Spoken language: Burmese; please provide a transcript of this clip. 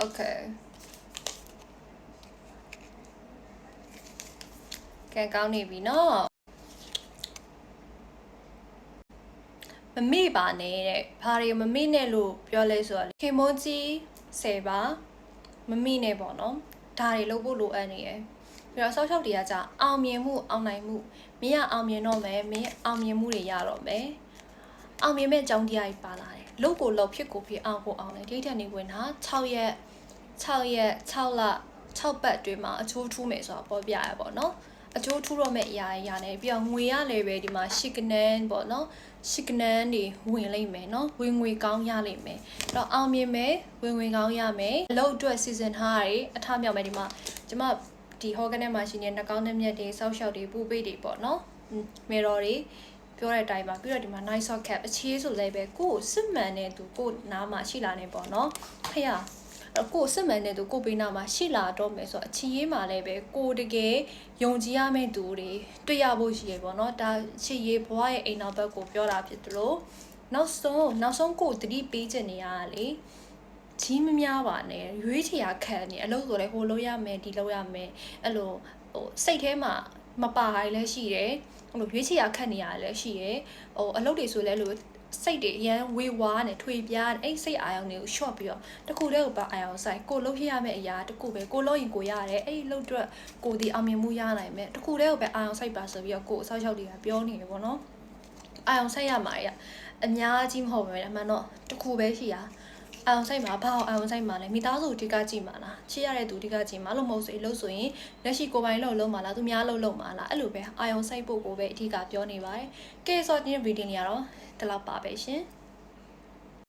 Okay ကဲကောင်းနေပြီနော်မမေ့ပါနဲ့တဲ့ဘာတွေမမေ့နဲ့လို့ပြောလဲဆိုတော့ခင်မိုးကြီး10ပါမမေ့နဲ့ပေါ့နော်ဒါတွေလုပ်ဖို့လိုအပ်နေရယ်ပြီးတော့ဆောက်ရှောက်တွေကကြာအောင်မြင်မှုအောင်နိုင်မှုမင်းရအောင်မြင်တော့မယ်မင်းအောင်မြင်မှုတွေရတော့မယ်အောင်မြင်မဲ့အကြောင်းတရားကြီးပါလာတယ်လုပ်ကိုလုပ်ဖြစ်ကိုဖြစ်အောင်ကိုအောင်တယ်ဒီထက်နေဝင်တာ6ရက်6လ6ပတ်အတွင်းမှာအချိုးထူးမယ်ဆိုတော့ပေါ်ပြရပေါ့နော်အကျိုးထူတော့မဲ့အရာရနေပြီးတော့ငွေရလည်းပဲဒီမှာရှစ်ကနန်းပေါ့နော်ရှစ်ကနန်းတွေဝင်လိမ့်မယ်နော်ဝင်ငွေကောင်းရလိမ့်မယ်အဲ့တော့အောင်မြင်မယ်ဝင်ငွေကောင်းရမယ်အလုပ်အတွက်စီစဉ်ထားရအထမြောက်မယ်ဒီမှာကျမဒီဟောကနေမှာရှိနေနှာကောင်းနှမျက်တွေစောက်ရှောက်တွေပူပိတ်တွေပေါ့နော်မေရော်တွေပြောတဲ့အတိုင်းပါပြီးတော့ဒီမှာ nice sock cap အခြေဆိုလည်းပဲကိုယ်စစ်မှန်တဲ့သူကိုနားမှာရှိလာနေပေါ့နော်ဖေရကိုစစ်မှန်တဲ့သူကိုပေးနာမှာရှိလာတော့မယ်ဆိုတော့အချီရေးမှာလည်းပဲကိုတကယ်ယုံကြည်ရမယ့်သူတွေတွေ့ရဖို့ရှိရပေါ့နော်ဒါချီရေးဘွားရဲ့အိမ်နောက်ဘက်ကိုပြောတာဖြစ်တယ်လို့နောက်ဆုံးကိုတတိပေးချင်နေရတာလေကြီးမများပါနဲ့ရွေးချယ်ရခံနေအလုပ်ဆိုလဲဟိုလုပ်ရမယ်ဒီလုပ်ရမယ်အဲ့လိုဟိုစိတ်ထဲမှာမပါဟိုင်းလည်းရှိတယ်ဟိုရွေးချယ်ရခတ်နေရတယ်လည်းရှိရဟိုအလုပ်တွေဆိုလဲလို့စိတ်တွေအရန်ဝေဝါးနဲ့ထွေပြားအဲ့စိတ်အာရုံတွေကို short ပြီးတော့တခုတည်းကိုပါအာရုံဆိုင်ကိုလှုပ်ရမယ့်အရာတခုပဲကိုလှုပ်ရင်ကိုရတယ်အဲ့လှုပ်အတွက်ကိုဒီအောင်မြင်မှုရနိုင်မယ်တခုတည်းကိုပဲအာရုံဆိုင်ပါဆိုပြီးတော့ကိုအဆောက်အအုံတွေကပြောနေတယ်ပေါ့နော်အာရုံဆိုင်ရမှာရအများကြီးမဟုတ်ပဲအမှန်တော့တခုပဲရှိရအာရုံဆိုင်မှာဘာအောင်အာရုံဆိုင်မှာလဲမိသားစုဒီကကြည့်မှာလားချစ်ရတဲ့သူဒီကကြည့်မှာလို့မဟုတ်စေလို့ဆိုရင်လက်ရှိကိုပိုင်လုံးမှာလားသူများလုံးမှာလားအဲ့လိုပဲအာရုံဆိုင်ဖို့ကိုပဲအထူးကပြောနေပါတယ်ကဲဆိုတော့ဒီဗီဒီယိုနေရတော့ဒီလောက်ပါပဲရှင်